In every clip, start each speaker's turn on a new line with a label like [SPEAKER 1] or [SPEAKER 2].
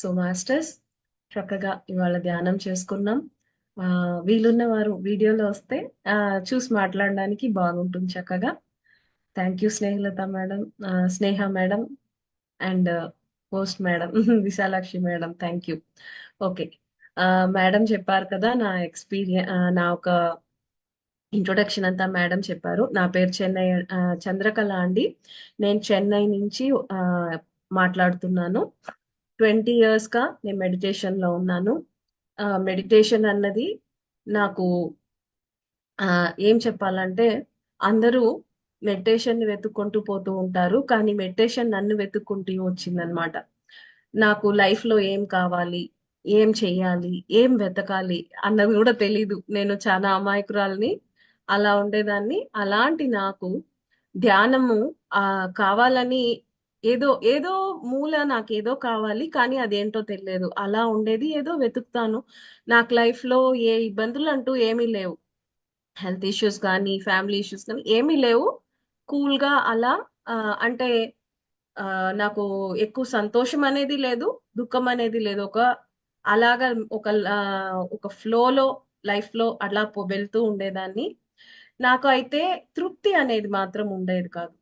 [SPEAKER 1] So masters చక్కగా ఇవాళ ధ్యానం చేసుకున్నాం. ఆ, వీలున్న వారు వీడియోలో వస్తే ఆ, చూసి మాట్లాడడానికి బాగుంటుంది చక్కగా. Thank you Snehalata madam, Sneha madam and post madam Vishalakshi madam, thank you. Okay. Madam చెప్పారు కదా నా ఎక్స్పీరియన్స్, నా ఒక ఇంట్రొడక్షన్ అంతా మేడం చెప్పారు. నా పేరు చంద్రకళ అండి. నేను చెన్నై నుంచి ఆ, మాట్లాడుతున్నాను. 20 years గా నేను మెడిటేషన్ లో ఉన్నాను. మెడిటేషన్ అన్నది నాకు ఆ, ఏం చెప్పాలంటే, అందరూ మెడిటేషన్ ని వెతుక్కుంటూ పోతూ ఉంటారు, కానీ మెడిటేషన్ నన్ను వెతుక్కుంటూ వచ్చిందనమాట. నాకు లైఫ్ లో ఏం కావాలి, ఏం చెయ్యాలి, ఏం వెతకాలి అన్నది కూడా తెలీదు. నేను చాలా అమాయకురాల్ని, అలా ఉండేదాన్ని. అలాంటి నాకు ధ్యానము ఆ కావాలని, ఏదో ఏదో మూల నాకేదో కావాలి, కానీ అదేంటో తెలియదు. అలా ఉండేది, ఏదో వెతుకుతాను. నాకు లైఫ్ లో ఏ ఇబ్బందులు అంటూ ఏమీ లేవు. హెల్త్ ఇష్యూస్ కానీ ఫ్యామిలీ ఇష్యూస్ కానీ ఏమీ లేవు. కూల్ గా అలా ఆ, అంటే ఆ, నాకు ఎక్కువ సంతోషం అనేది లేదు, దుఃఖం అనేది లేదు. అలాగా ఒక ఆ, ఒక ఫ్లోలో, లైఫ్ లో అట్లా వెళ్తూ ఉండేదాన్ని. నాకు అయితే తృప్తి అనేది మాత్రం ఉండేది కాదు.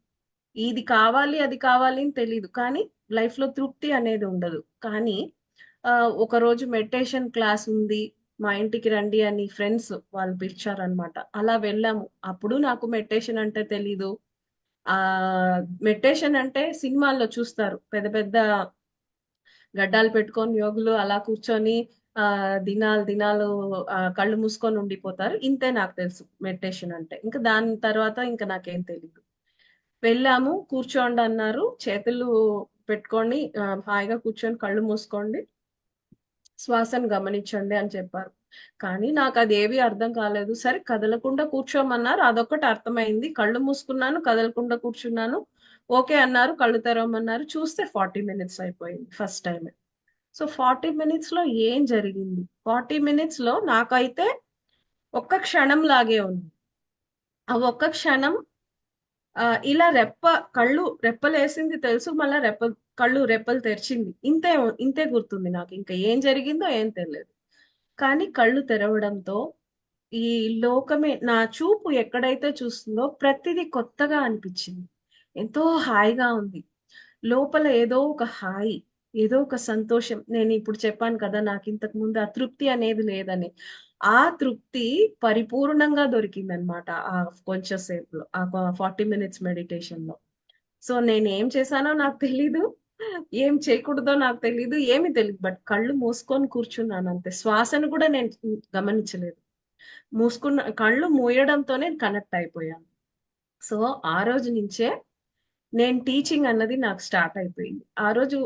[SPEAKER 1] ఇది కావాలి అది కావాలి అని తెలీదు, కానీ లైఫ్ లో తృప్తి అనేది ఉండదు. కానీ ఆ, ఒక రోజు మెడిటేషన్ క్లాస్ ఉంది, మా ఇంటికి రండి అని ఫ్రెండ్స్ వాళ్ళు పిలిచారనమాట. అలా వెళ్ళాము. అప్పుడు నాకు మెడిటేషన్ అంటే తెలీదు. ఆ మెడిటేషన్ అంటే సినిమాల్లో చూస్తారు, పెద్ద పెద్ద గడ్డాలు పెట్టుకొని యోగులు అలా కూర్చొని ఆ దినాలు దినాలు కళ్ళు మూసుకొని ఉండిపోతారు. ఇంతే నాకు తెలుసు మెడిటేషన్ అంటే. ఇంకా దాని తర్వాత ఇంకా నాకేం తెలియదు. వెళ్ళాము, కూర్చోండి అన్నారు. చేతులు పెట్టుకొని హాయిగా కూర్చొని కళ్ళు మూసుకోండి, శ్వాసను గమనించండి అని చెప్పారు. కానీ నాకు అది ఏవి అర్థం కాలేదు. సరే కదలకుండా కూర్చోమన్నారు, అదొక్కటి అర్థమైంది. కళ్ళు మూసుకున్నాను, కదలకుండా కూర్చున్నాను. ఓకే అన్నారు, కళ్ళు తెరవమన్నారు. చూస్తే 40 minutes అయిపోయింది ఫస్ట్ టైం. సో 40 minutes లో ఏం జరిగింది? 40 minutes లో నాకైతే ఒక్క క్షణం లాగే ఉంది. ఆ ఒక్క క్షణం ఇలా కళ్ళు రెప్పలేసింది తెలుసు, మళ్ళా కళ్ళు రెప్పలు తెరిచింది. ఇంతే గుర్తుంది నాకు. ఇంకా ఏం జరిగిందో ఏం తెలియదు. కానీ కళ్ళు తెరవడంతో ఈ లోకమే, నా చూపు ఎక్కడైతే చూస్తుందో ప్రతిదీ కొత్తగా అనిపించింది. ఎంతో హాయిగా ఉంది. లోపల ఏదో ఒక హాయి, ఏదో ఒక సంతోషం. నేను ఇప్పుడు చెప్పాను కదా, నాకు ఇంతకు ముందు ఆ తృప్తి అనేది లేదని. ఆ తృప్తి పరిపూర్ణంగా దొరికిందనమాట ఆ కొంచెం సేపులో, ఆ 40 minutes మెడిటేషన్ లో. సో నేను ఏం చేశానో నాకు తెలీదు, ఏం చేయకూడదో నాకు తెలీదు, ఏమి తెలియదు. బట్ కళ్ళు మూసుకొని కూర్చున్నాను అంతే. శ్వాసను కూడా నేను గమనించలేదు. కళ్ళు మూయడంతోనే కనెక్ట్ అయిపోయాను. సో ఆ రోజు నుంచే నేను టీచింగ్ అన్నది నాకు స్టార్ట్ అయిపోయింది. ఆ రోజు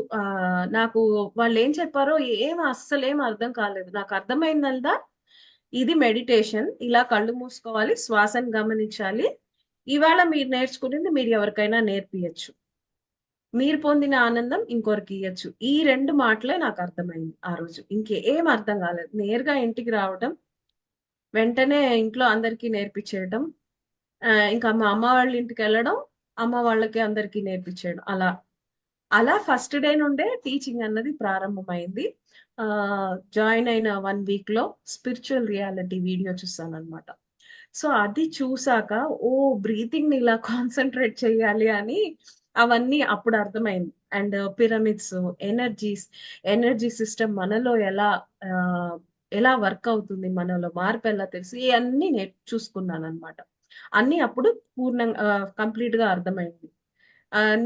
[SPEAKER 1] నాకు వాళ్ళు ఏం చెప్పారో అస్సలేం అర్థం కాలేదు. నాకు అర్థమైందల్లా, ఇది మెడిటేషన్, ఇలా కళ్ళు మూసుకోవాలి, శ్వాసను గమనించాలి. ఇవాళ మీరు నేర్చుకునేది మీరు ఎవరికైనా నేర్పియచ్చు. మీరు పొందిన ఆనందం ఇంకొకరికి ఇయ్యచ్చు. ఈ రెండు మాటలే నాకు అర్థమైంది ఆ రోజు. ఇంకేం అర్థం కాలేదు. నేరుగా ఇంటికి రావడం, వెంటనే ఇంట్లో అందరికీ నేర్పించేయడం, ఇంకా మా అమ్మ వాళ్ళ ఇంటికి వెళ్ళడం, అమ్మ వాళ్ళకి అందరికీ నేర్పించేయడం. అలా అలా ఫస్ట్ డే నుండే టీచింగ్ అన్నది ప్రారంభమైంది. ఆ జాయిన్ అయిన 1 week లో స్పిరిచువల్ రియాలిటీ వీడియో చూసాను అనమాట. సో అది చూసాక, ఓ బ్రీతింగ్ ని ఇలా కాన్సన్ట్రేట్ చేయాలి అని అవన్నీ అప్పుడు అర్థమైంది. And pyramids, energies, energy system మనలో ఆ, ఎలా వర్క్ అవుతుంది, మనలో మార్పు ఎలా తెలుసు, ఇవన్నీ నేను చూసుకున్నాను అనమాట. అన్ని అప్పుడు పూర్ణంగా కంప్లీట్ గా అర్థమైంది.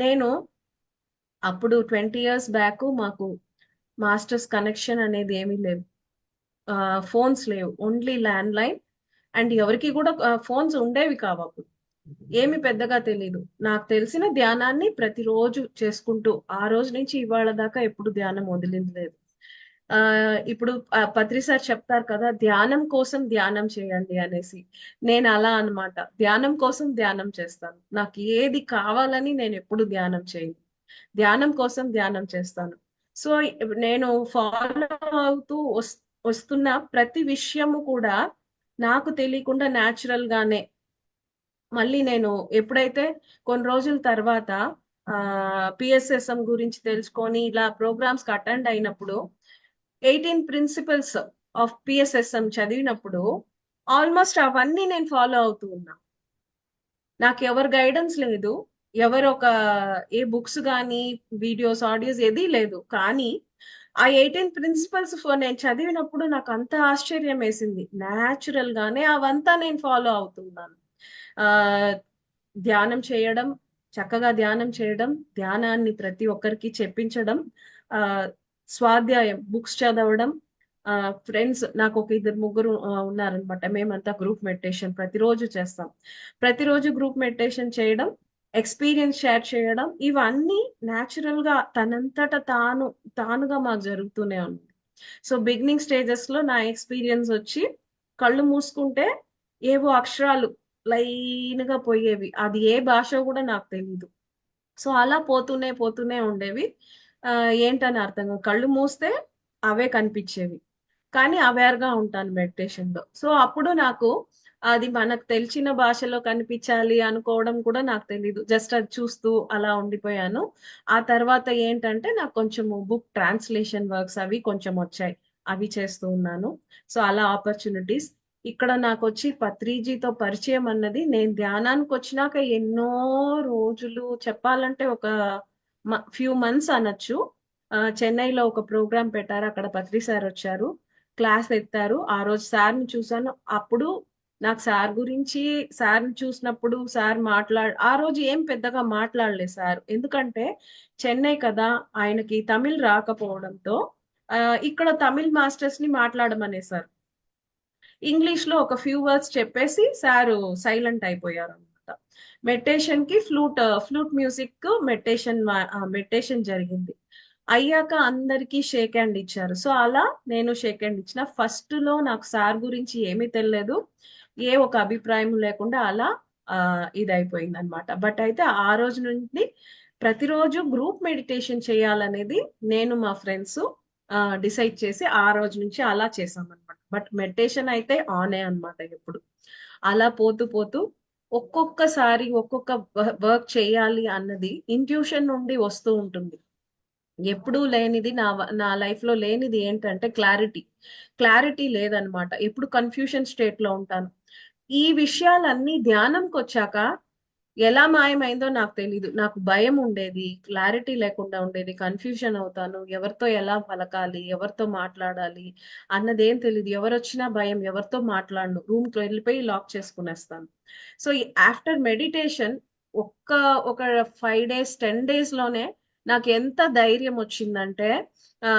[SPEAKER 1] నేను అప్పుడు 20 years బ్యాక్ మాకు మాస్టర్స్ కనెక్షన్ అనేది ఏమీ లేవు. ఫోన్స్ లేవు, ఓన్లీ ల్యాండ్ లైన్. అండ్ ఎవరికి కూడా ఫోన్స్ ఉండేవి కావు అప్పుడు. ఏమి పెద్దగా తెలీదు. నాకు తెలిసిన ధ్యానాన్ని ప్రతిరోజు చేసుకుంటూ, ఆ రోజు నుంచి ఇవాళ దాకా ఎప్పుడు ధ్యానం వదిలింది లేదు. ఆ ఇప్పుడు పత్రి సార్ చెప్తారు కదా, ధ్యానం కోసం ధ్యానం చేయండి అనేసి. నేను అలా అన్నమాట, ధ్యానం కోసం ధ్యానం చేస్తాను. నాకు ఏది కావాలని నేను ఎప్పుడు ధ్యానం చేయను, ధ్యానం కోసం ధ్యానం చేస్తాను. సో నేను ఫాలో అవుతూ వస్తున్న ప్రతి విషయము కూడా నాకు తెలియకుండా న్యాచురల్ గానే, మళ్ళీ నేను ఎప్పుడైతే కొన్ని రోజుల తర్వాత పిఎస్ఎస్ఎం గురించి తెలుసుకొని ఇలా ప్రోగ్రామ్స్ కి అటెండ్ అయినప్పుడు 18 ప్రిన్సిపల్స్ ఆఫ్ పిఎస్ఎస్ఎం చదివినప్పుడు ఆల్మోస్ట్ అవన్నీ నేను ఫాలో అవుతూ ఉన్నా. నాకు ఎవరు గైడెన్స్ లేదు, ఎవరు ఒక ఏ బుక్స్ కానీ వీడియోస్ ఆడియోస్ ఏదీ లేదు. కానీ ఆ 18 ప్రిన్సిపల్స్ నేను చదివినప్పుడు నాకు అంత ఆశ్చర్యం వేసింది. న్యాచురల్ గానే అవంతా నేను ఫాలో అవుతున్నాను. ఆ ధ్యానం చేయడం, చక్కగా ధ్యానం చేయడం, ధ్యానాన్ని ప్రతి ఒక్కరికి చెప్పించడం, ఆ స్వాధ్యాయం బుక్స్ చదవడం, ఫ్రెండ్స్ నాకు ఒక ఇద్దరు ముగ్గురు ఉన్నారనమాట. మేమంతా గ్రూప్ మెడిటేషన్ ప్రతిరోజు చేస్తాం. ప్రతిరోజు గ్రూప్ మెడిటేషన్ చేయడం, ఎక్స్పీరియన్స్ షేర్ చేయడం, ఇవన్నీ న్యాచురల్ గా తానుగా మాకు జరుగుతూనే ఉంది. సో బిగినింగ్ స్టేజెస్ లో నా ఎక్స్పీరియన్స్ వచ్చి కళ్ళు మూసుకుంటే ఏవో అక్షరాలు లైన్ గా పోయేవి. అది ఏ భాష కూడా నాకు తెలియదు. సో అలా పోతూనే పోతూనే ఉండేవి. ఏంటని అర్థం కాదు. కళ్ళు మూస్తే అవే కనిపించేవి. కానీ అవేర్ గా ఉంటాను మెడిటేషన్ లో. సో అప్పుడు నాకు అది మనకు తెలిసిన భాషలో కనిపించాలి అనుకోవడం కూడా నాకు తెలీదు. జస్ట్ అది చూస్తూ అలా ఉండిపోయాను. ఆ తర్వాత ఏంటంటే నాకు కొంచెం బుక్ ట్రాన్స్లేషన్ వర్క్స్ అవి కొంచెం వచ్చాయి. అవి చేస్తూ ఉన్నాను. సో అలా ఆపర్చునిటీస్ ఇక్కడ నాకు వచ్చి పత్రిజీతో పరిచయం అన్నది నేను ధ్యానానికి వచ్చినాక ఎన్నో రోజులు చెప్పాలంటే ఒక ఫ్యూ మంత్స్ అనొచ్చు. చెన్నైలో ఒక ప్రోగ్రామ్ పెట్టారు. అక్కడ పత్రి సార్ వచ్చారు, క్లాస్ ఎత్తారు. ఆ రోజు సార్ని చూసాను. అప్పుడు నాకు సార్ గురించి, సార్ని చూసినప్పుడు సార్ ఆ రోజు ఏం పెద్దగా మాట్లాడలేదు సార్. ఎందుకంటే చెన్నై కదా, ఆయనకి తమిళ్ రాకపోవడంతో ఇక్కడ తమిళ్ మాస్టర్స్ ని మాట్లాడమనేసారు. ఇంగ్లీష్ లో ఒక ఫ్యూ వర్డ్స్ చెప్పేసి సారు సైలెంట్ అయిపోయారు అనమాట. మెడిటేషన్ కి ఫ్లూట్ మ్యూజిక్ మెడిటేషన్ జరిగింది. అయ్యాక అందరికీ షేక్ హ్యాండ్ ఇచ్చారు. సో అలా నేను షేక్ హ్యాండ్ ఇచ్చిన. ఫస్ట్ లో నాకు సార్ గురించి ఏమీ తెలియదు, ఏ ఒక అభిప్రాయం లేకుండా అలా ఇది అయిపోయింది అనమాట. బట్ అయితే ఆ రోజు నుండి ప్రతిరోజు గ్రూప్ మెడిటేషన్ చేయాలనేది నేను మా ఫ్రెండ్స్ డిసైడ్ చేసి ఆ రోజు నుంచి అలా చేసామన్నమాట. బట్ మెడిటేషన్ అయితే ఆనే అన్నమాట ఎప్పుడు. అలా పోతూ పోతూ ఒక్కొక్కసారి ఒక్కొక్క వర్క్ చేయాలి అన్నది ఇంట్యూషన్ నుండి వస్తూ ఉంటుంది. ఎప్పుడూ లేనిది నా లైఫ్ లో లేనిది ఏంటంటే క్లారిటీ లేదనమాట. ఎప్పుడు కన్ఫ్యూషన్ స్టేట్ లో ఉంటాను. ఈ విషయాలన్నీ ధ్యానంకి వచ్చాక ఎలా మాయమైందో నాకు తెలీదు. నాకు భయం ఉండేది, క్లారిటీ లేకుండా ఉండేది, కన్ఫ్యూజన్ అవుతాను, ఎవరితో ఎలా పలకాలి, ఎవరితో మాట్లాడాలి అన్నదేం తెలీదు. ఎవరొచ్చినా భయం, ఎవరితో మాట్లాడను, రూమ్ కి వెళ్ళిపోయి లాక్ చేసుకునేస్తాను. సో ఆఫ్టర్ మెడిటేషన్ ఒక్క ఒక 5 days 10 days లోనే నాకు ఎంత ధైర్యం వచ్చిందంటే, ఆ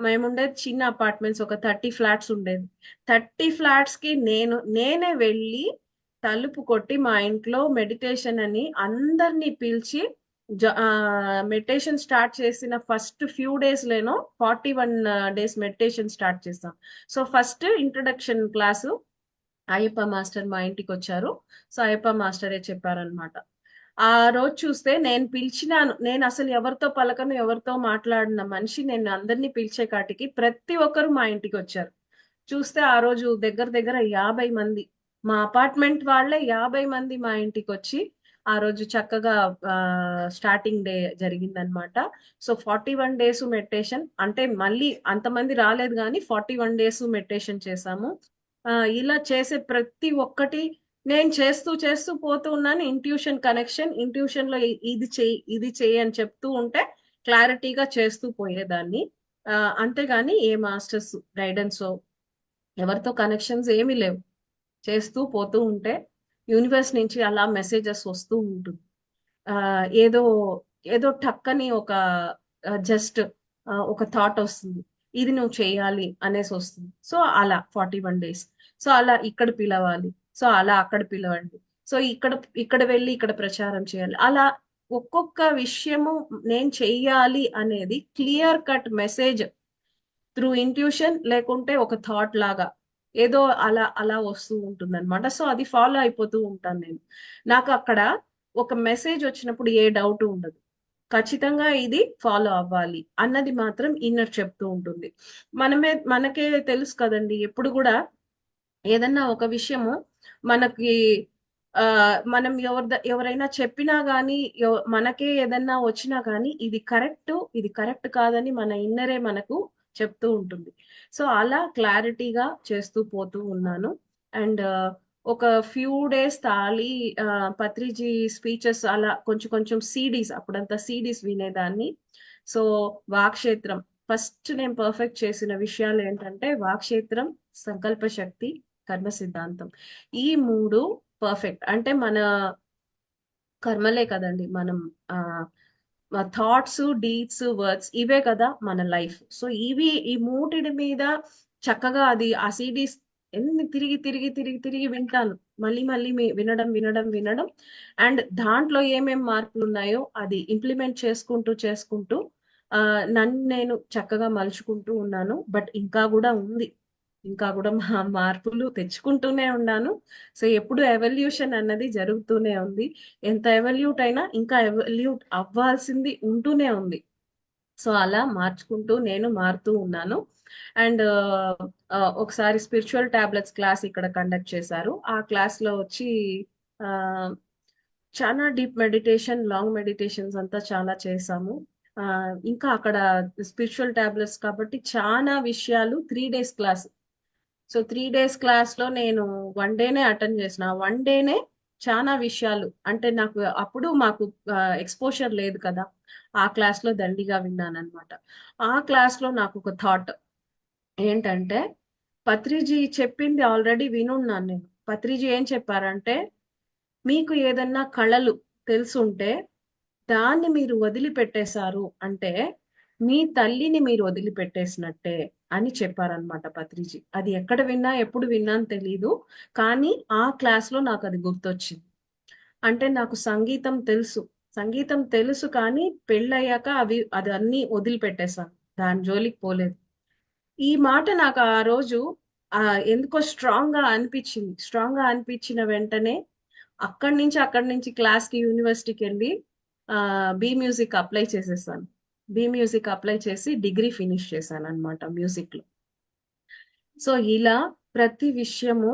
[SPEAKER 1] మేముండేది చిన్న అపార్ట్మెంట్స్, ఒక 30 ఫ్లాట్స్ ఉండేది. 30 ఫ్లాట్స్ కి నేనే వెళ్ళి తలుపు కొట్టి మా ఇంట్లో మెడిటేషన్ అని అందరినీ పిలిచి మెడిటేషన్ స్టార్ట్ చేసిన ఫస్ట్ ఫ్యూ డేస్ లేనో 41 days మెడిటేషన్ స్టార్ట్ చేస్తాం. So first introduction class Ayyappa master మా ఇంటికి వచ్చారు. సో అయ్యప్ప మాస్టరే చెప్పారనమాట. ఆ రోజు చూస్తే నేను అసలు ఎవరితో పలకను, ఎవరితో మాట్లాడిన మనిషి, నేను అందరినీ పిలిచే కాటికి ప్రతి ఒక్కరు మా ఇంటికి వచ్చారు. చూస్తే ఆ రోజు దగ్గర దగ్గర 50 మంది, మా అపార్ట్మెంట్ వాళ్ళే 50 మంది మా ఇంటికి వచ్చి ఆ రోజు చక్కగా స్టార్టింగ్ డే జరిగిందనమాట. సో 41 days మెడిటేషన్ అంటే మళ్ళీ అంతమంది రాలేదు కానీ 41 days మెడిటేషన్ చేశాము. ఇలా చేసే ప్రతి ఒక్కటి నేను చేస్తూ చేస్తూ పోతూ ఉన్నాను. ఇంట్యూషన్ లో ఇది చెయ్యి అని చెప్తూ ఉంటే క్లారిటీగా చేస్తూ పోయేదాన్ని. అంతేగాని ఏ మాస్టర్స్ గైడెన్స్, ఎవరితో కనెక్షన్స్ ఏమీ లేవు. చేస్తూ పోతూ ఉంటే యూనివర్స్ నుంచి అలా మెసేజెస్ వస్తూ ఉంటుంది. ఆ ఏదో ఏదో టక్కని ఒక జస్ట్ ఒక థాట్ వస్తుంది, ఇది నువ్వు చేయాలి అనేసి వస్తుంది. సో అలా 41 days. సో అలా ఇక్కడ పిలవాలి, సో అలా అక్కడ పిలవండి, సో ఇక్కడ వెళ్ళి ఇక్కడ ప్రచారం చేయాలి. అలా ఒక్కొక్క విషయము నేను చెయ్యాలి అనేది clear cut message through intuition, లేకుంటే ఒక థాట్ లాగా ఏదో అలా అలా వస్తూ ఉంటుంది అనమాట. సో అది ఫాలో అయిపోతూ ఉంటాను నేను. నాకు అక్కడ ఒక మెసేజ్ వచ్చినప్పుడు ఏ డౌట్ ఉండదు, ఖచ్చితంగా ఇది ఫాలో అవ్వాలి అన్నది మాత్రం ఇన్నర్ చెప్తూ ఉంటుంది. మనకే తెలుసు కదండి, ఎప్పుడు కూడా ఏదన్నా ఒక విషయము మనకి మనం ఎవరైనా చెప్పినా గానీ, మనకే ఏదన్నా వచ్చినా గానీ, ఇది కరెక్ట్ కాదని మన ఇన్నరే మనకు చెప్తూ ఉంటుంది. సో, అలా క్లారిటీగా చేస్తూ పోతూ ఉన్నాను. అండ్ ఒక ఫ్యూ డేస్ పత్రిజీ స్పీచెస్ అలా కొంచెం కొంచెం అప్పుడంతా సీడీస్ వినేదాన్ని. సో, వాక్క్షేత్రం ఫస్ట్ నేను పర్ఫెక్ట్ చేసిన విషయాలేంటంటే, వాక్క్షేత్రం, సంకల్ప శక్తి, కర్మ సిద్ధాంతం. ఈ 3 పర్ఫెక్ట్. అంటే మన కర్మలే కదండి. మనం ఆహ్, థాట్స్, డీడ్స్, వర్డ్స్ ఇవే కదా మన లైఫ్. సో, ఈ మూటిటి మీద చక్కగా ఆ సీడీస్ ఎన్ని తిరిగి, తిరిగి, తిరిగి, తిరిగి వింటాను. మళ్ళీ, మళ్ళీ వినడం, వినడం, వినడం అండ్ దాంట్లో ఏమేం మార్పులున్నాయో అది ఇంప్లిమెంట్ చేసుకుంటూ, చేసుకుంటూ నన్ను నేను చక్కగా మలుచుకుంటూ ఉన్నాను. బట్ ఇంకా గూడా ఉంది. ఇంకా గూడా మార్పులు తెచ్చుకుంటూనే ఉన్నాను. సో, ఎప్పుడు ఎవల్యూషన్ అన్నది జరుగుతూనే ఉంది. ఎంత ఎవల్యూట్ అయినా ఇంకా ఎవల్యూట్ అవ్వాల్సింది ఉంటూనే ఉంది. సో, అలా మార్చుకుంటూ నేను మారుతూ ఉన్నాను. అండ్ ఒకసారి స్పిరిచువల్ టాబ్లెట్స్ క్లాస్ ఇక్కడ కండక్ట్ చేశారు. ఆ క్లాస్‌లో వచ్చి ఆహ్, చాలా డీప్ మెడిటేషన్, లాంగ్ మెడిటేషన్స్ అంతా చాలా చేశాము. ఇంకా అక్కడ స్పిరిచువల్ టాబ్లెట్స్ కాబట్టి చానా విషయాలు 3 డేస్ క్లాస్. సో 3 డేస్ క్లాస్‌లో నేను 1 డేనే అటెండ్ చేసిన. 1 డేనే చానా విషయాలు అంటే మాకు ఎక్స్‌పోషర్ లేదు కదా! ఆ క్లాస్‌లో దండిగా విన్నాననమాట. ఆ క్లాస్‌లో నాకొక థాట్ ఏంటంటే, పత్రిజీ చెప్పింది ఆల్రెడీ వినున్నాను నేను. పత్రిజీ ఏం చెప్పారంటే, మీకు ఏదన్నా కళలు తెలుసుంటే దాన్ని మీరు వదిలిపెట్టేశారు అంటే, మీ తల్లిని మీరు వదిలిపెట్టేసినట్టే అని చెప్పారనమాట పత్రిజీ. అది ఎక్కడ విన్నా, ఎప్పుడు విన్నానో తెలీదు. కానీ ఆ క్లాస్‌లో నాకది గుర్తొచ్చింది. అంటే నాకు సంగీతం తెలుసు. సంగీతం తెలుసు కానీ పెళ్ళయ్యాక అదన్నీ వదిలిపెట్టేశాను. దాని జోలికి పోలేదు. ఈ మాట నాకు ఆ రోజు ఎందుకో స్ట్రాంగ్‌గా అనిపిచ్చింది. స్ట్రాంగ్‌గా అనిపిచ్చిన వెంటనే అక్కడి నుంచి క్లాస్‌కి యూనివర్సిటీకెళ్ళి బీ మ్యూజిక్ అప్లై చేసేసాను. బీ మ్యూజిక్ అప్లై చేసి డిగ్రీ ఫినిష్ చేశాననమాట మ్యూజిక్‌లో. సో, ఇలా ప్రతి విషయము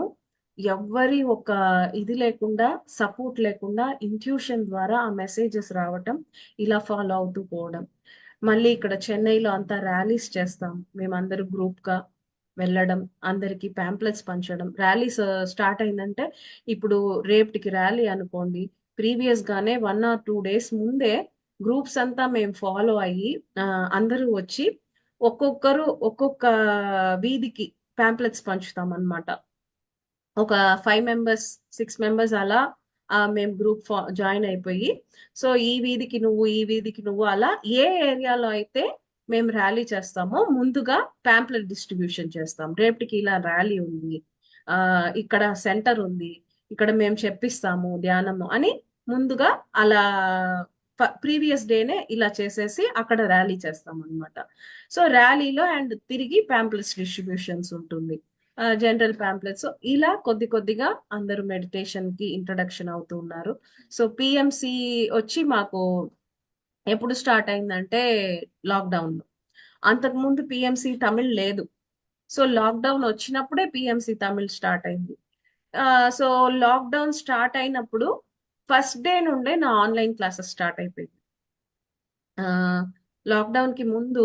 [SPEAKER 1] ఎవ్వరి ఒక ఇది లేకుండా, సపోర్ట్ లేకుండా ఇంట్యూషన్ ద్వారా ఆ మెసేజెస్ రావటం, ఇలా ఫాలో అవుతూ పోవడం. మళ్ళీ ఇక్కడ చెన్నైలో అంతా ర్యాలీస్ చేస్తాం. మేమందరూ గ్రూప్‌గా వెళ్ళడం, అందరికి పాంప్లెట్స్ పంచడం. ర్యాలీస్ స్టార్ట్ అయిందంటే, ఇప్పుడు రేపటికి ర్యాలీ అనుకోండి. ప్రీవియస్‌గానే 1 ఆర్ 2 డేస్ ముందే గ్రూప్స్ అంతా మేము ఫాలో అయ్యి అందరూ వచ్చి ఒక్కొక్క వీధికి పాంప్లెట్స్ పంచుతామన్నమాట. ఒక 5 మెంబర్స్, 6 మెంబర్స్ అలా మేము జాయిన్ అయిపోయి, సో ఈ వీధికి నువ్వు అలా ఏ ఏరియాలో అయితే మేము ర్యాలీ చేస్తామో ముందుగా పాంప్లెట్ డిస్ట్రిబ్యూషన్ చేస్తాం. రేపటికి ఇలా ర్యాలీ ఉంది. ఇక్కడ సెంటర్ ఉంది. ఇక్కడ మేము చెప్పిస్తాము ధ్యానము అని ముందుగా అలా ప్రీవియస్ డేనే ఇలా చేసేసి అక్కడ ర్యాలీ చేస్తామన్నమాట. సో ర్యాలీలో అండ్ తిరిగి పాంప్లెట్స్ డిస్ట్రిబ్యూషన్స్ ఉంటుంది. General pamphlets. సో, ఇలా కొద్ది కొద్దిగా అందరూ మెడిటేషన్‌కి ఇంట్రడక్షన్ అవుతూ ఉన్నారు. సో, పీఎంసీ వచ్చి మాకు ఎప్పుడు స్టార్ట్ అయిందంటే లాక్‌డౌన్‌లో. అంతకుముందు పీఎంసీ తమిళ్ లేదు. సో, లాక్‌డౌన్ వచ్చినప్పుడే పీఎంసీ తమిళ్ స్టార్ట్ అయింది. సో, లాక్‌డౌన్ స్టార్ట్ అయినప్పుడు ఫస్ట్ డే నుండే నా ఆన్‌లైన్ క్లాసెస్ స్టార్ట్ అయిపోయాయి. ఆహ్, లాక్‌డౌన్‌కి ముందు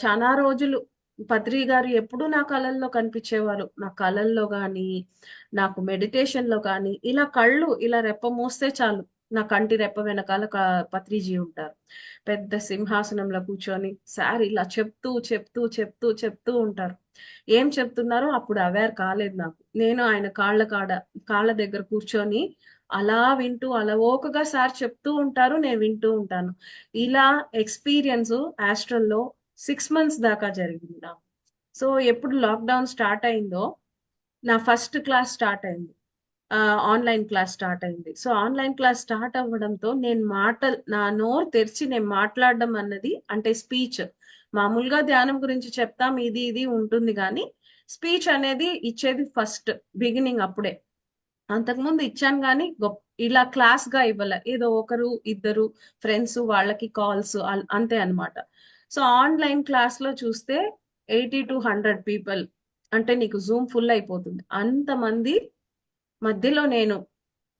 [SPEAKER 1] చానా రోజులు పత్రి గారు ఎప్పుడూ నా కలల్లో కనిపిచ్చేవారు. నా కలల్లో గానీ, నాకు మెడిటేషన్‌లో కానీ, ఇలా రెప్ప మూస్తే చాలు. నా కంటి రెప్ప వెనకాల పత్రిజీ ఉంటారు. పెద్ద సింహాసనంలో కూర్చొని సార్ ఇలా చెప్తూ, చెప్తూ, చెప్తూ, చెప్తూ ఉంటారు. ఏం చెప్తున్నారో అప్పుడు అవేర్ కాలేదు నాకు. నేను ఆయన కాళ్ళ దగ్గర కూర్చొని అలా వింటూ అలవోకగా సార్ చెప్తూ ఉంటారు. నేను వింటూ ఉంటాను. ఇలా ఎక్స్‌పీరియన్స్ ఆస్ట్రల్‌లో 6 మంత్స్ దాకా జరిగింది నాకు. సో, ఎప్పుడు లాక్‌డౌన్ స్టార్ట్ అయిందో, నా ఫస్ట్ క్లాస్ స్టార్ట్ అయింది. ఆన్‌లైన్ క్లాస్ స్టార్ట్ అయింది. సో, ఆన్‌లైన్ క్లాస్ స్టార్ట్ అవ్వడంతో నా నోరు తెరిచి నేను మాట్లాడడం అన్నది అంటే స్పీచ్. మామూలుగా ధ్యానం గురించి చెప్తాం. ఇది ఉంటుంది గానీ, స్పీచ్ అనేది ఇచ్చేది ఫస్ట్ బిగినింగ్ అప్పుడే. అంతకుముందు ఇచ్చాను గానీ, ఇలా క్లాస్‌గా ఇవ్వలే. ఏదో ఒకరు, ఇద్దరు ఫ్రెండ్స్ వాళ్ళకి కాల్స్ అంతే అన్నమాట. సో, ఆన్‌లైన్ క్లాస్‌లో చూస్తే 80-100 పీపుల్ అంటే నీకు జూమ్ ఫుల్ అయిపోతుంది. అంతమంది మధ్యలో నేను.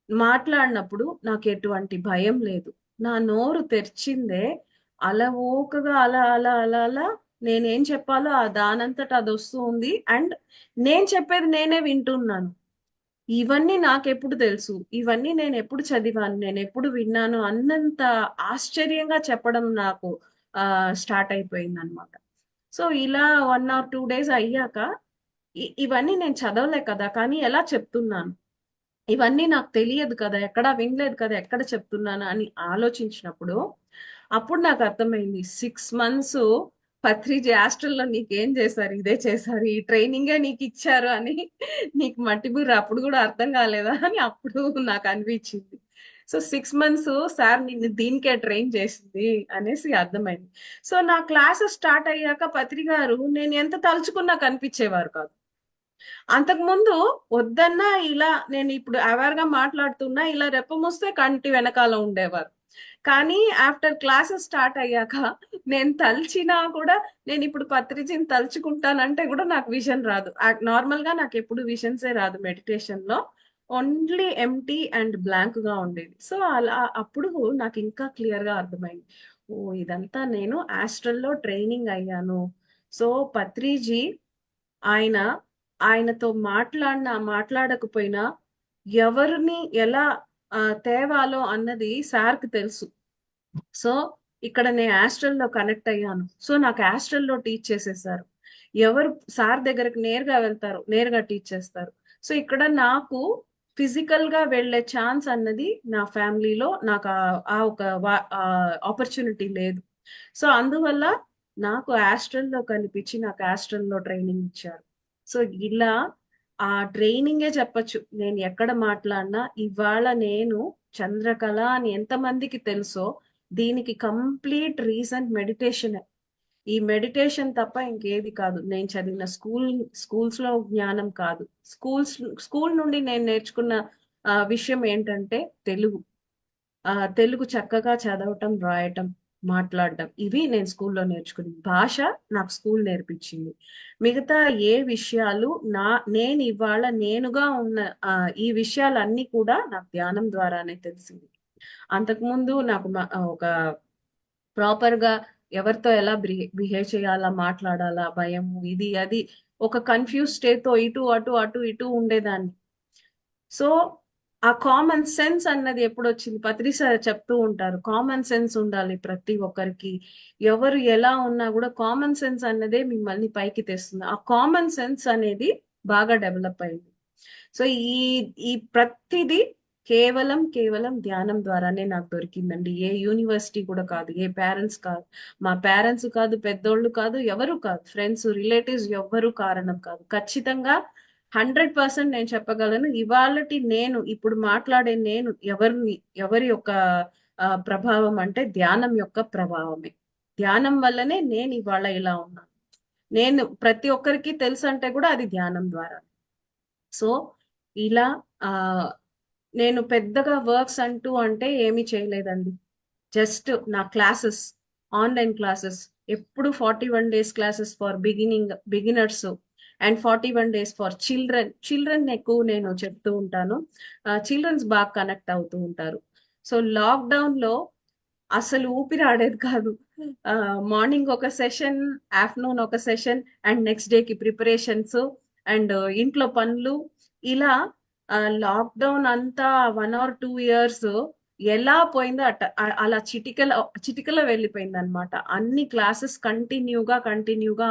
[SPEAKER 1] మాట్లాడినప్పుడు నాకు ఎటువంటి భయం లేదు. నా నోరు తెరిచిందే అలవోకగా అలా, అలా, అలా, అలా నేనేం చెప్పాలో దానంతట అదొస్తూ ఉంది. అండ్ నేను చెప్పేది నేనే వింటున్నాను. ఇవన్నీ నాకెప్పుడు తెలుసు? ఇవన్నీ నేనెప్పుడు చదివాను? నేనెప్పుడు విన్నాను? అన్నంత ఆశ్చర్యంగా చెప్పడం నాకు స్టార్ట్ అయిపోయిందనమాట. సో, ఇలా 1 ఆర్ 2 డేస్ అయ్యాక ఇవన్నీ నేను చదవలే కదా! కానీ ఎలా చెప్తున్నాను? ఇవన్నీ నాకు తెలియదు కదా! ఎక్కడా వినలేదు కదా! ఎక్కడ చెప్తున్నాను అని ఆలోచించినప్పుడు, అప్పుడు నాకు అర్థమైంది. 6 మంత్స్ పత్రిజీ హాస్టల్‌లో నీకేం చేశారు? ఇదే చేశారు. ఈ ట్రైనింగే నీకిచ్చారు అని నీకు మట్టి బుర్ర అప్పుడు గూడా అర్థం కాలేదా? అని అప్పుడు నాకనిపించింది. సో, 6 మంత్స్ సార్ నిన్ను దీనికే ట్రైన్ చేసింది అనేసి అర్థమైంది. సో, నా క్లాసెస్ స్టార్ట్ అయ్యాక పత్రి గారు నేను ఎంత తలుచుకున్నా కనిపించేవారు కాదు. అంతకుముందు వద్దన్నా ఇలా నేనిప్పుడు అవేర్‌గా మాట్లాడుతున్నా ఇలా రెప్పమూస్తే కంటి వెనకాల ఉండేవారు. కానీ ఆఫ్టర్ క్లాసెస్ స్టార్ట్ అయ్యాక నేను తలిచినా కూడా నేనిప్పుడు పత్రిజిని తలుచుకుంటానంటే గూడా నాకు విజన్ రాదు. నార్మల్‌గా నాకెప్పుడు విజన్సే రాదు మెడిటేషన్‌లో. ఓన్లీ ఎంప్టీ అండ్ బ్లాంక్‌గా ఉండేది. సో, అలా అప్పుడు నాకింకా క్లియర్‌గా అర్థమైంది. ఓహ్! ఇదంతా నేను ఆస్ట్రల్‌లో ట్రైనింగ్ అయ్యాను. సో, పత్రిజీ ఆయన ఆయనతో మాట్లాడినా, మాట్లాడకపోయినా ఎవరిని ఎలా తేవాలో అన్నది సార్‌కి తెలుసు. సో, ఇక్కడ నేను యాస్ట్రల్‌లో కనెక్ట్ అయ్యాను. సో, నాకు యాస్ట్రల్‌లో టీచ్ చేసేసారు. ఎవరు సార్ దగ్గరికి నేరుగా వెళ్తారు. నేరుగా టీచ్ చేస్తారు. సో, ఇక్కడ నాకు ఫిజికల్‌గా వెళ్ళే ఛాన్స్ అన్నది నా ఫ్యామిలీలో నాకు ఆ ఒక ఆపర్చునిటీ లేదు. సో, అందువల్ల నాకు యాస్ట్రల్‌లో కనిపించి నాకు యాస్ట్రల్‌లో ట్రైనింగ్ ఇచ్చారు. సో, ఇలా ఆ ట్రైనింగే చెప్పొచ్చు. నేను ఎక్కడ మాట్లాడినా ఇవాళ నేను చంద్రకళ అని ఎంతమందికి తెలుసో దీనికి కంప్లీట్ రీజన్ మెడిటేషనే. ఈ మెడిటేషన్ తప్ప ఇంకేది కాదు. నేను చదివిన స్కూల్స్‌లో జ్ఞానం కాదు. స్కూల్ నుండి నేను నేర్చుకున్న విషయం ఏంటంటే తెలుగు. తెలుగు చక్కగా చదవటం, రాయటం, మాట్లాడడం. ఇవి నేను స్కూల్‌లో నేర్చుకున్నది. భాష నాకు స్కూల్ నేర్పించింది. మిగతా ఏ విషయాలు నేనివాళ నేనుగా ఉన్న ఈ విషయాలన్నీ కూడా నాకు ధ్యానం ద్వారానే తెలిసింది. అంతకుముందు నాకు ఒక ప్రాపర్‌గా ఎవరితో ఎలా బిహేవ్ చేయాలా, మాట్లాడాలా, భయము, ఇది, అది ఒక కన్‌ఫ్యూజ్ స్టేట్‌తో ఇటు, అటు, అటు, ఇటు ఉండేదాన్ని. సో, ఆ కామన్ సెన్స్ అన్నది ఎప్పుడొచ్చింది? పత్రి సార్ చెప్తూ ఉంటారు. కామన్ సెన్స్ ఉండాలి ప్రతి ఒక్కరికి. ఎవరు ఎలా ఉన్నా గూడా కామన్ సెన్స్ అన్నదే మిమ్మల్ని పైకి తెస్తుంది. ఆ కామన్ సెన్స్ అనేది బాగా డెవలప్ అయింది. సో, ఈ ఈ ప్రతిది కేవలం ధ్యానం ద్వారానే నాకు దొరికిందండి. ఏ యూనివర్సిటీ కూడా కాదు. ఏ పేరెంట్స్ కాదు. మా పేరెంట్స్ కాదు, పెద్దోళ్ళు కాదు, ఎవరు కాదు. ఫ్రెండ్స్, రిలేటివ్స్ ఎవ్వరు కారణం కాదు. ఖచ్చితంగా 100% నేను చెప్పగలను. ఇవాళటి నేను, ఇప్పుడు మాట్లాడే నేను ఎవరి యొక్క ప్రభావం అంటే ధ్యానం యొక్క ప్రభావమే. ధ్యానం వల్లనే నేను ఇవాళ ఇలా ఉన్నాను. నేను ప్రతి ఒక్కరికి తెలుసంటే కూడా అది ధ్యానం ద్వారా. సో, ఇలా ఆహ్, నేను పెద్దగా వర్క్స్ అంటూ అంటే ఏమి చేయలేదండి. జస్ట్ నా క్లాసెస్, ఆన్‌లైన్ క్లాసెస్ ఎప్పుడు 41 days classes for beginners and 41 days for children. Children ఎక్కువ నేను చెప్తూ ఉంటాను. చిల్డ్రన్స్ బాగా కనెక్ట్ అవుతూ ఉంటారు. సో, లాక్‌డౌన్‌లో అసలు ఊపిరాడేది కాదు. మార్నింగ్ ఒక సెషన్, ఆఫ్టర్‌నూన్ ఒక సెషన్ అండ్ నెక్స్ట్ డేకి ప్రిపరేషన్స్ అండ్ ఇంట్లో పనులు ఇలా లాక్‌డౌన్ అంతా 1 ఆర్ 2 ఇయర్స్ ఎలా పోయిందో అలా చిటికలో వెళ్ళిపోయిందనమాట. అన్ని క్లాసెస్ కంటిన్యూగా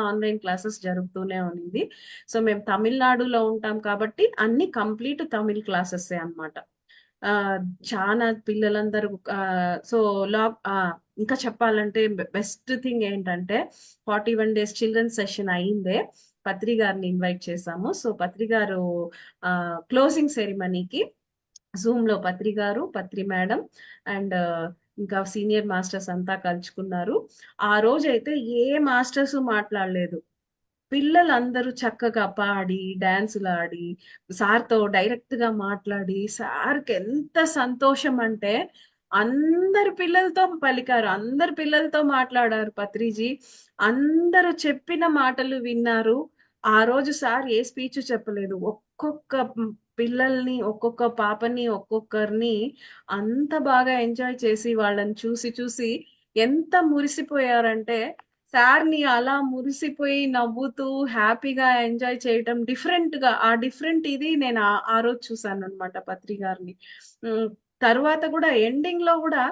[SPEAKER 1] ఆన్‌లైన్ క్లాసెస్ జరుగుతూనే ఉన్నింది. సో, మేము తమిళనాడులో ఉంటాం కాబట్టి అన్ని కంప్లీట్ తమిళ్ క్లాసెసే అన్నమాట. ఆహ్, చానా పిల్లలందరూ సో, ఇంకా చెప్పాలంటే బెస్ట్ థింగ్ ఏంటంటే 41 డేస్ చిల్డ్రన్స్ సెషన్ అయిందే. పత్రి గారిని ఇన్వైట్ చేశాము. సో, పత్రి గారు క్లోజింగ్ సెరిమనీకి జూమ్‌లో పత్రి గారు, పత్రి మేడం అండ్ ఇంకా సీనియర్ మాస్టర్స్ అంతా కలుసుకున్నారు. ఆ రోజైతే ఏ మాస్టర్స్ మాట్లాడలేదు. పిల్లలందరూ చక్కగా పాడి, డాన్సులాడి, సార్‌తో డైరెక్ట్‌గా మాట్లాడి, సార్‌కి ఎంత సంతోషం అంటే, అందరి పిల్లలతో పలికారు. అందరి పిల్లలతో మాట్లాడారు పత్రిజీ. అందరూ చెప్పిన మాటలు విన్నారు. ఆ రోజు సార్ ఏ స్పీచ్ చెప్పలేదు. ఒక్కొక్క పిల్లల్ని ఒక్కొక్క పాపని ఒక్కొక్కరిని అంత బాగా ఎంజాయ్ చేసి వాళ్ళని చూసి చూసి ఎంత మురిసిపోయారంటే సార్ని అలా మురిసిపోయి నవ్వుతూ హ్యాపీగా ఎంజాయ్ చేయటం డిఫరెంట్ గా ఆ డిఫరెంట్ ఇది నేను ఆ రోజు చూసాను అనమాట పత్రి గారిని. ఉమ్, తర్వాత కూడా ఎండింగ్ లో కూడా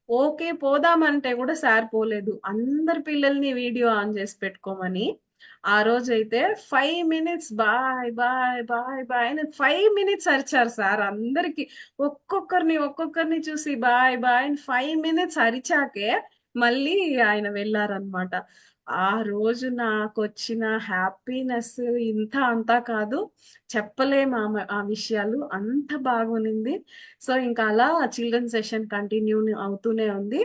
[SPEAKER 1] ఓకే పోదామంటే కూడా సార్ పోలేదు, అందరి పిల్లల్ని వీడియో ఆన్ చేసి పెట్టుకోమని. ఆ రోజైతే 5 minutes bye bye bye bye అని 5 మినిట్స్ అరిచారు సార్ అందరికి. ఒక్కొక్కరిని ఒక్కొక్కరిని చూసి బాయ్ బాయ్ అని 5 మినిట్స్ అరిచాకే మళ్ళీ ఆయన వెళ్ళారనమాట. ఆ రోజు నాకు వచ్చిన హ్యాపీనెస్ ఇంత అంతా కాదు, చెప్పలేము ఆ విషయాలు, అంత బాగునింది. సో ఇంకా అలా చిల్డ్రన్ సెషన్ కంటిన్యూ అవుతూనే ఉంది.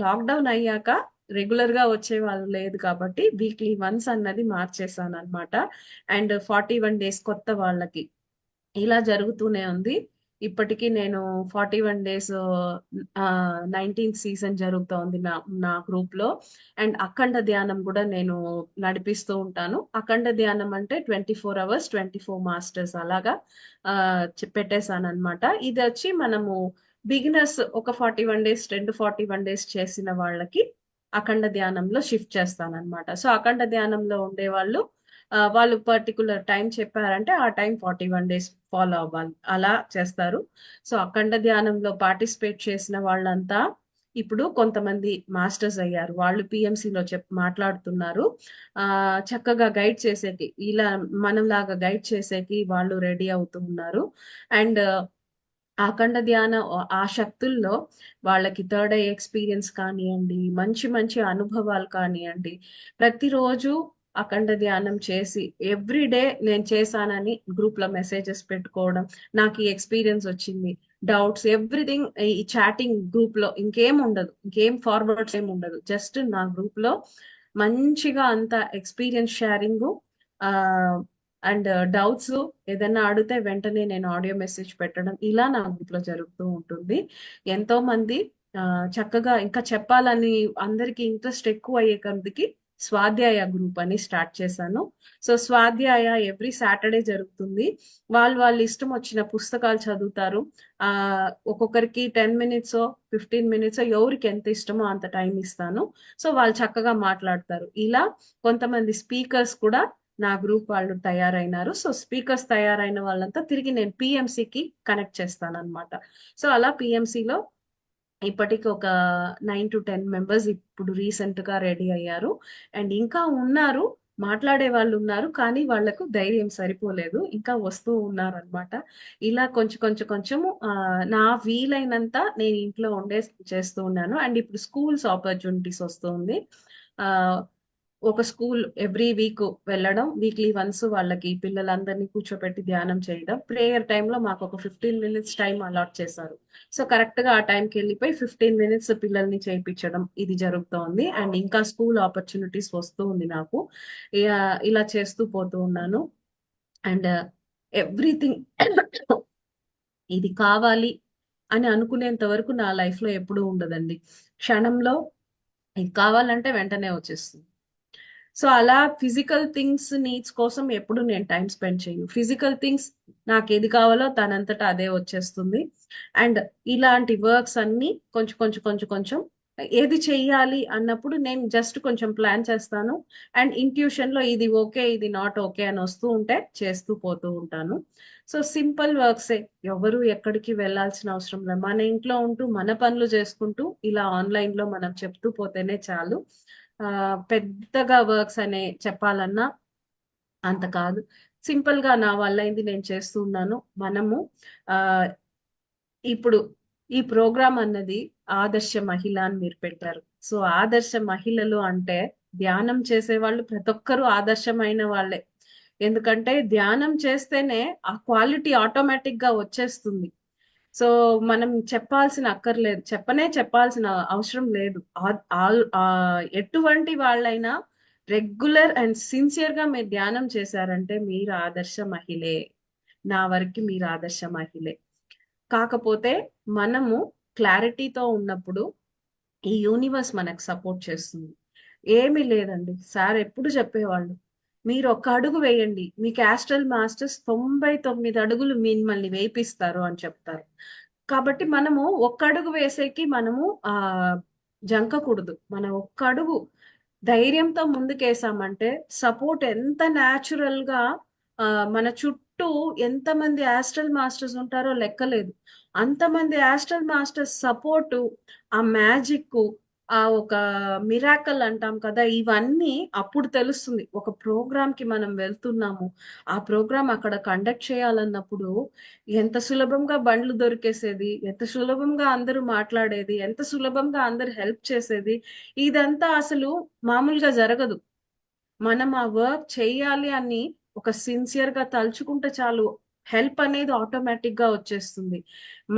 [SPEAKER 1] లాక్డౌన్ అయ్యాక రెగ్యులర్ గా వచ్చే వాళ్ళు లేదు కాబట్టి వీక్లీ వన్స్ అన్నది మార్చేసాను అనమాట. అండ్ 41 డేస్ కొత్త వాళ్ళకి ఇలా జరుగుతూనే ఉంది. ఇప్పటికీ నేను 41 డేస్ 19th సీజన్ జరుగుతోంది నా నా గ్రూప్ లో. అండ్ అఖండ ధ్యానం కూడా నేను నడిపిస్తూ ఉంటాను. అఖండ ధ్యానం అంటే 24 hours 24 మాస్టర్స్ అలాగా పెట్టేశాను అనమాట. ఇది వచ్చి మనము బిగినర్స్ ఒక 41 డేస్ 41 డేస్ చేసిన వాళ్ళకి అఖండ ధ్యానంలో షిఫ్ట్ చేస్తాను అనమాట. సో అఖండ ధ్యానంలో ఉండే వాళ్ళు వాళ్ళు పర్టికులర్ టైం చెప్పారంటే ఆ టైం 41 డేస్ ఫాలో అవ్వాలి, అలా చేస్తారు. సో అఖండ ధ్యానంలో పార్టిసిపేట్ చేసిన వాళ్ళంతా ఇప్పుడు కొంతమంది మాస్టర్స్ అయ్యారు, వాళ్ళు పిఎంసిలో మాట్లాడుతున్నారు. ఆ చక్కగా గైడ్ చేసేకి, ఇలా మనలాగా గైడ్ చేసేకి వాళ్ళు రెడీ అవుతూ ఉన్నారు. అండ్ అఖండ ధ్యాన ఆ శక్తుల్లో వాళ్ళకి థర్డ్ ఐ ఎక్స్పీరియన్స్ కానివ్వండి, మంచి మంచి అనుభవాలు కానివ్వండి, ప్రతిరోజు అఖండ ధ్యానం చేసి ఎవ్రీ డే నేను చేశానని గ్రూప్ లో మెసేజెస్ పెట్టుకోవడం, నాకు ఈ ఎక్స్పీరియన్స్ వచ్చింది, డౌట్స్ ఎవ్రీథింగ్ ఈ చాటింగ్ గ్రూప్ లో ఇంకేం ఉండదు, ఇంకేం ఫార్వర్డ్స్ ఏం ఉండదు, జస్ట్ నా గ్రూప్ లో మంచిగా అంత ఎక్స్పీరియన్స్ షేరింగ్, ఆ అండ్ డౌట్స్ ఏదైనా అడిగితే వెంటనే నేను ఆడియో మెసేజ్ పెట్టడం, ఇలా నా గ్రూప్ లో జరుగుతూ ఉంటుంది. ఎంతో మంది ఆ, చక్కగా ఇంకా చెప్పాలని అందరికి ఇంట్రెస్ట్ ఎక్కువ అయ్యే కొద్దికి స్వాధ్యాయ గ్రూప్ అని స్టార్ట్ చేశాను. సో స్వాధ్యాయ ఎవ్రీ సాటర్డే జరుగుతుంది. వాళ్ళు ఇష్టం వచ్చిన పుస్తకాలు చదువుతారు. ఆ ఒక్కొక్కరికి 10 మినిట్స్ 15 మినిట్స్ ఎవరికి ఎంత ఇష్టమో అంత టైం ఇస్తాను. సో వాళ్ళు చక్కగా మాట్లాడతారు. ఇలా కొంతమంది స్పీకర్స్ కూడా నా గ్రూప్ వాళ్ళు తయారైనారు. సో స్పీకర్స్ తయారైన వాళ్ళంతా తిరిగి నేను పిఎంసికి కనెక్ట్ చేస్తాను అనమాట. సో అలా పిఎంసిలో ఇప్పటికి ఒక 9 to 10 మెంబర్స్ ఇప్పుడు రీసెంట్ గా రెడీ అయ్యారు. అండ్ ఇంకా ఉన్నారు, మాట్లాడే వాళ్ళు ఉన్నారు, కానీ వాళ్లకు ధైర్యం సరిపోలేదు, ఇంకా వస్తూ ఉన్నారు అనమాట. ఇలా కొంచెం కొంచెం కొంచెము నా వీలైనంత నేను ఇంట్లో ఉండే చేస్తూ ఉన్నాను. అండ్ ఇప్పుడు స్కూల్స్ ఆపర్చునిటీస్ వస్తుంది. ఆ ఒక స్కూల్ ఎవ్రీ వీక్ వెళ్ళడం, వీక్లీ వన్స్ వాళ్ళకి పిల్లలందరినీ కూర్చోపెట్టి ధ్యానం చేయడం, ప్రేయర్ టైంలో మాకు ఒక 15 మినిట్స్ టైం అలాట్ చేశారు. సో కరెక్ట్ గా ఆ టైంకి వెళ్ళిపోయి 15 మినిట్స్ పిల్లల్ని చేయించడం ఇది జరుగుతోంది. అండ్ ఇంకా స్కూల్ ఆపర్చునిటీస్ వస్తూ ఉంది నాకు. ఇలా చేస్తూ పోతూ ఉన్నాను. అండ్ ఎవ్రీథింగ్ ఇది కావాలి అని అనుకునేంత వరకు నా లైఫ్ లో ఎప్పుడూ ఉండదండి. క్షణంలో ఇది కావాలంటే వెంటనే వచ్చేస్తుంది. సో అలా ఫిజికల్ థింగ్స్ నీడ్స్ కోసం ఎప్పుడు నేను టైం స్పెండ్ చేయను. ఫిజికల్ థింగ్స్ నాకు ఏది కావాలో తనంతటా అదే వచ్చేస్తుంది. అండ్ ఇలాంటి వర్క్స్ అన్ని కొంచెం కొంచెం కొంచెం కొంచెం ఏది చెయ్యాలి అన్నప్పుడు నేను జస్ట్ కొంచెం ప్లాన్ చేస్తాను. అండ్ ఇంట్యూషన్ లో ఇది ఓకే ఇది నాట్ ఓకే అని వస్తూ ఉంటే చేస్తూ పోతూ ఉంటాను. సో సింపుల్ వర్క్సే, ఎవరు ఎక్కడికి వెళ్ళాల్సిన అవసరం లేదు, మన ఇంట్లో ఉంటూ మన పనులు చేసుకుంటూ ఇలా ఆన్లైన్ లో మనం చెప్తూ పోతేనే చాలు. ఆ పెద్దగా వర్క్స్ అనే చెప్పాలన్నా అంత కాదు, సింపుల్ గా నా వల్ల అయింది నేను చేస్తూ ఉన్నాను. మనము ఆ ఇప్పుడు ఈ ప్రోగ్రామ్ అన్నది ఆదర్శ మహిళ అని మీరు పెట్టారు. సో ఆదర్శ మహిళలు అంటే ధ్యానం చేసే వాళ్ళు ప్రతి ఒక్కరూ ఆదర్శమైన వాళ్ళే. ఎందుకంటే ధ్యానం చేస్తేనే ఆ క్వాలిటీ ఆటోమేటిక్ గా వచ్చేస్తుంది. సో మనం చెప్పాల్సిన అక్కర్లేదు, చెప్పాల్సిన అవసరం లేదు. ఎటువంటి వాళ్ళైనా రెగ్యులర్ అండ్ సిన్సియర్ గా మీరు ధ్యానం చేశారంటే మీరు ఆదర్శ మహిళే, నా వరకు మీరు ఆదర్శ మహిళే. కాకపోతే మనము క్లారిటీతో ఉన్నప్పుడు ఈ యూనివర్స్ మనకు సపోర్ట్ చేస్తుంది. ఏమీ లేదండి, సార్ ఎప్పుడు చెప్పేవాళ్ళు, మీరు ఒక అడుగు వేయండి, మీకు యాస్ట్రల్ మాస్టర్స్ 99 అడుగులు మిమ్మల్ని వేయిపిస్తారు అని చెప్తారు. కాబట్టి మనము ఒక్క అడుగు వేసేకి మనము జంకకూడదు. మనం ఒక్క అడుగు ధైర్యంతో ముందుకేసామంటే సపోర్ట్ ఎంత న్యాచురల్ గా మన చుట్టూ ఎంతమంది యాస్ట్రల్ మాస్టర్స్ ఉంటారో లెక్కలేదు. అంతమంది యాస్ట్రల్ మాస్టర్స్ సపోర్టు, ఆ మ్యాజిక్, ఆ ఒక మిరాకల్ అంటాం కదా, ఇవన్నీ అప్పుడు తెలుస్తుంది. ఒక ప్రోగ్రామ్ కి మనం వెళ్తున్నాము, ఆ ప్రోగ్రామ్ అక్కడ కండక్ట్ చేయాలన్నప్పుడు ఎంత సులభంగా బండ్లు దొరికేసేది, ఎంత సులభంగా అందరూ మాట్లాడేది, ఎంత సులభంగా అందరు హెల్ప్ చేసేది. ఇదంతా అసలు మామూలుగా జరగదు. మనం ఆ వర్క్ చెయ్యాలి అని ఒక సిన్సియర్ గా తలుచుకుంటే చాలు, హెల్ప్ అనేది ఆటోమేటిక్ గా వచ్చేస్తుంది.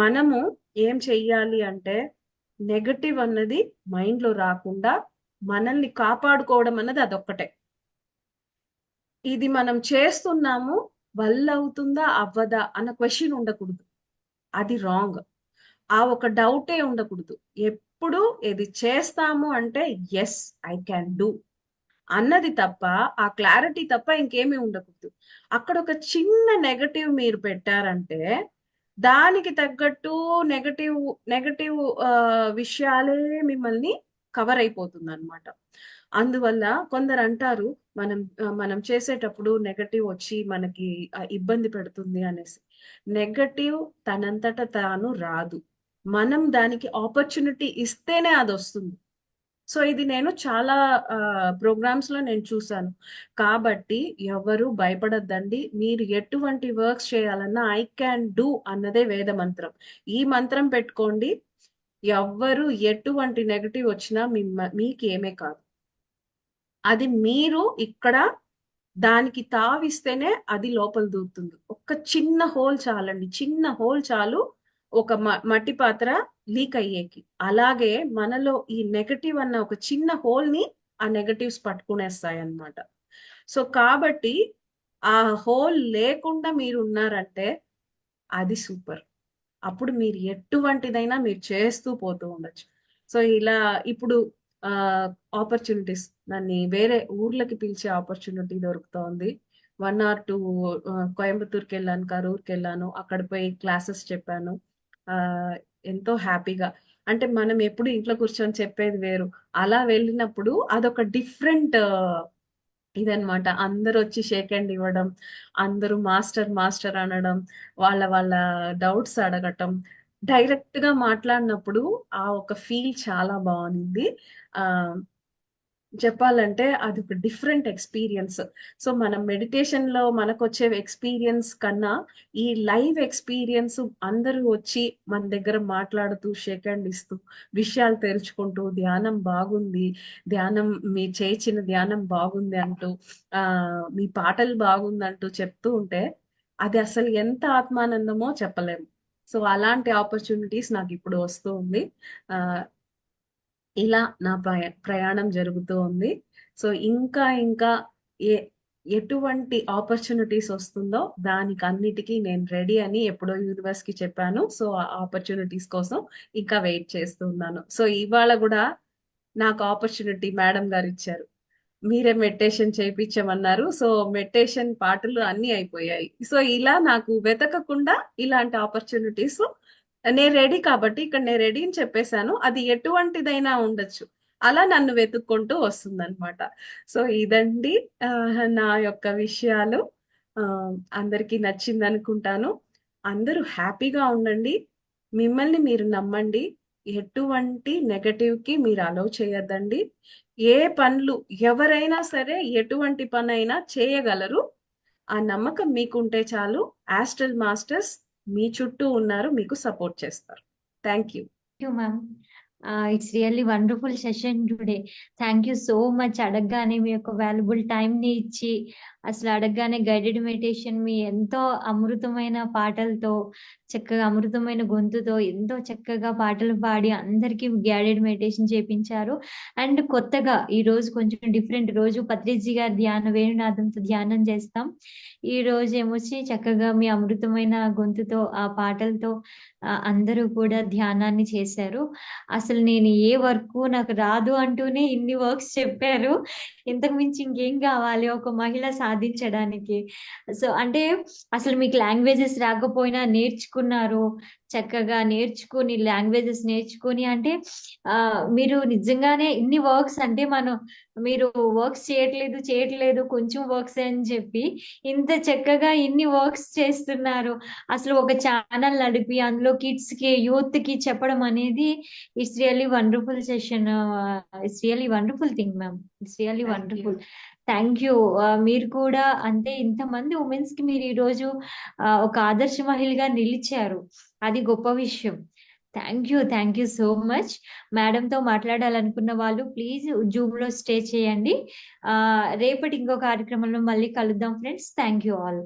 [SPEAKER 1] మనము ఏం చెయ్యాలి అంటే నెగటివ్ అన్నది మైండ్ లో రాకుండా మనల్ని కాపాడుకోవడం అన్నది అదొక్కటే. ఇది మనం చేస్తున్నాము, వల్ల అవుతుందా అవ్వదా అన్న క్వశ్చన్ ఉండకూడదు. అది రాంగ్. ఆ ఒక డౌటే ఉండకూడదు. ఎప్పుడు ఇది చేస్తాము అంటే ఎస్, ఐ క్యాన్ డూ అన్నది తప్ప, ఆ క్లారిటీ తప్ప ఇంకేమీ ఉండకూడదు. అక్కడ ఒక చిన్న నెగటివ్ మీరు పెట్టారంటే దానికి తగ్గట్టు నెగటివ్ నెగటివ్ విషయాలే మిమ్మల్ని కవర్ అయిపోతుంది అనమాట. అందువల్ల కొందరు అంటారు మనం చేసేటప్పుడు నెగటివ్ వచ్చి మనకి ఇబ్బంది పెడుతుంది అనేసి. నెగటివ్ తనంతట తాను రాదు, మనం దానికి ఆపర్చునిటీ ఇస్తేనే అది వస్తుంది. సో ఇది నేను చాలా ప్రోగ్రామ్స్ లో నేను చూసాను. కాబట్టి ఎవరు భయపడద్దండి. మీరు ఎటువంటి వర్క్స్ చేయాలన్నా ఐ క్యాన్ డూ అన్నదే వేద మంత్రం. ఈ మంత్రం పెట్టుకోండి. ఎవ్వరు ఎటువంటి నెగటివ్ వచ్చినా మీకేమే కాదు. అది మీరు ఇక్కడ దానికి తావిస్తేనే అది లోపల దూరుతుంది. ఒక చిన్న హోల్ చాలండి, చిన్న హోల్ చాలు ఒక మట్టి పాత్ర లీక్ అయ్యేకి. అలాగే మనలో ఈ నెగటివ్ అన్న ఒక చిన్న హోల్ ని ఆ నెగటివ్స్ పట్టుకునేస్తాయి అన్నమాట. సో కాబట్టి ఆ హోల్ లేకుండా మీరు ఉన్నారంటే అది సూపర్. అప్పుడు మీరు ఎటువంటిదైనా మీరు చేస్తూ పోతూ ఉండొచ్చు. సో ఇలా ఇప్పుడు ఆ ఆపర్చునిటీస్, నన్ను వేరే ఊర్లకి పిలిచే ఆపర్చునిటీ దొరుకుతోంది. 1 or 2 కోయంబత్తూర్కి వెళ్ళాను, కరూర్కి వెళ్ళాను, అక్కడ పోయి క్లాసెస్ చెప్పాను. ఆ ఎంతో హ్యాపీగా. అంటే మనం ఎప్పుడు ఇంట్లో కూర్చొని చెప్పేది వేరు, అలా వెళ్ళినప్పుడు అదొక డిఫరెంట్ ఇదనమాట. అందరూ వచ్చి షేక్ హ్యాండ్ ఇవ్వడం, అందరూ మాస్టర్ మాస్టర్ అనడం, వాళ్ళ వాళ్ళ డౌట్స్ అడగటం, డైరెక్ట్ గా మాట్లాడినప్పుడు ఆ ఒక ఫీల్ చాలా బాగుంది. ఆ చెప్పాలంటే అది ఒక డిఫరెంట్ ఎక్స్పీరియన్స్. సో మనం మెడిటేషన్ లో మనకు వచ్చే ఎక్స్పీరియన్స్ కన్నా ఈ లైవ్ ఎక్స్పీరియన్స్, అందరూ వచ్చి మన దగ్గర మాట్లాడుతూ షేక్ హ్యాండ్ ఇస్తూ విషయాలు తెలుసుకుంటూ ధ్యానం బాగుంది, ధ్యానం మీ చేసిన ధ్యానం బాగుంది అంటూ ఆ మీ పాటలు బాగుంది అంటూ చెప్తూ ఉంటే అది అసలు ఎంత ఆత్మానందమో చెప్పలేము. సో అలాంటి ఆపర్చునిటీస్ నాకు ఇప్పుడు వస్తూ ఉంది. ఆ ఇలా నా ప్రయాణం జరుగుతూ ఉంది. సో ఇంకా ఇంకా ఏ ఎటువంటి ఆపర్చునిటీస్ వస్తుందో దానికి అన్నిటికీ నేను రెడీ అని ఎప్పుడో యూనివర్స్ కి చెప్పాను. సో ఆ ఆపర్చునిటీస్ కోసం ఇంకా వెయిట్ చేస్తున్నాను. సో ఇవాళ కూడా నాకు ఆపర్చునిటీ మేడం గారు ఇచ్చారు. మీరే మెడిటేషన్ చేయించమన్నారు. సో మెడిటేషన్ పాటలు అన్ని అయిపోయాయి. సో ఇలా నాకు వెతకకుండా ఇలాంటి ఆపర్చునిటీస్, నేను రెడీ కాబట్టి ఇక్కడ నేను రెడీ అని చెప్పేశాను, అది ఎటువంటిదైనా ఉండొచ్చు, అలా నన్ను వెతుక్కుంటూ వస్తుందన్నమాట. సో ఇదండి నా యొక్క విషయాలు. ఆ, అందరికీ నచ్చింది అనుకుంటాను. అందరూ హ్యాపీగా ఉండండి, మిమ్మల్ని మీరు నమ్మండి, ఎటువంటి నెగటివ్ కి మీరు అలౌ చేయొద్దండి. ఏ పనులు ఎవరైనా సరే ఎటువంటి పనైనా చేయగలరు. ఆ నమ్మకం మీకుంటే చాలు. ఆస్ట్రల్ మాస్టర్స్ మీ చుట్టూ ఉన్నారు, మీకు సపోర్ట్ చేస్తారు. Thank you.
[SPEAKER 2] You ma'am. It's really wonderful session today. Thank you so much. అడగగానే మీ యొక్క వాల్యుబుల్ టైంని ఇచ్చి, అసలు అడగగానే గైడెడ్ మెడిటేషన్ మీ ఎంతో అమృతమైన పాటలతో, చక్కగా అమృతమైన గొంతుతో ఎంతో చక్కగా పాటలు పాడి అందరికీ గైడెడ్ మెడిటేషన్ చేపించారు. అండ్ కొత్తగా ఈ రోజు కొంచెం డిఫరెంట్ రోజు పత్రిజీ గారి వేణునాదంతో ధ్యానం చేస్తాం. ఈ రోజు ఏమొచ్చి చక్కగా మీ అమృతమైన గొంతుతో ఆ పాటలతో అందరూ కూడా ధ్యానాన్ని చేశారు. అసలు నేను ఏ వర్క్ నాకు రాదు అంటూనే ఇన్ని వర్క్స్ చెప్పారు. ఇంతకు మించి ఇంకేం కావాలి ఒక మహిళ సాధించడానికి. సో అంటే అసలు మీకు లాంగ్వేజెస్ రాకపోయినా నేర్చుకున్నారు. చక్కగా నేర్చుకొని లాంగ్వేజెస్ నేర్చుకొని అంటే మీరు నిజంగానే ఇన్ని వర్క్స్ అంటే మీరు వర్క్స్ చేయట్లేదు కొంచెం వర్క్స్ అని చెప్పి ఇంత చక్కగా ఇన్ని వర్క్స్ చేస్తున్నారు. అసలు ఒక ఛానల్ నడిపి అందులో కిడ్స్ కి యూత్ కి చెప్పడం అనేది it's really wonderful session. It's really wonderful thing ma'am. It's really
[SPEAKER 1] thank you.
[SPEAKER 2] Wonderful. Thank you. మీరు కూడా అంటే ఇంతమంది ఉమెన్స్ కి మీరు ఈరోజు ఒక ఆదర్శ మహిళగా నిలిచారు. అది గొప్ప విషయం. Thank you so much. మేడంతో మాట్లాడాలనుకున్న వాళ్ళు ప్లీజ్ జూమ్ లో స్టే చేయండి. రేపటి ఇంకో కార్యక్రమంలో మళ్ళీ కలుద్దాం ఫ్రెండ్స్. Thank you all.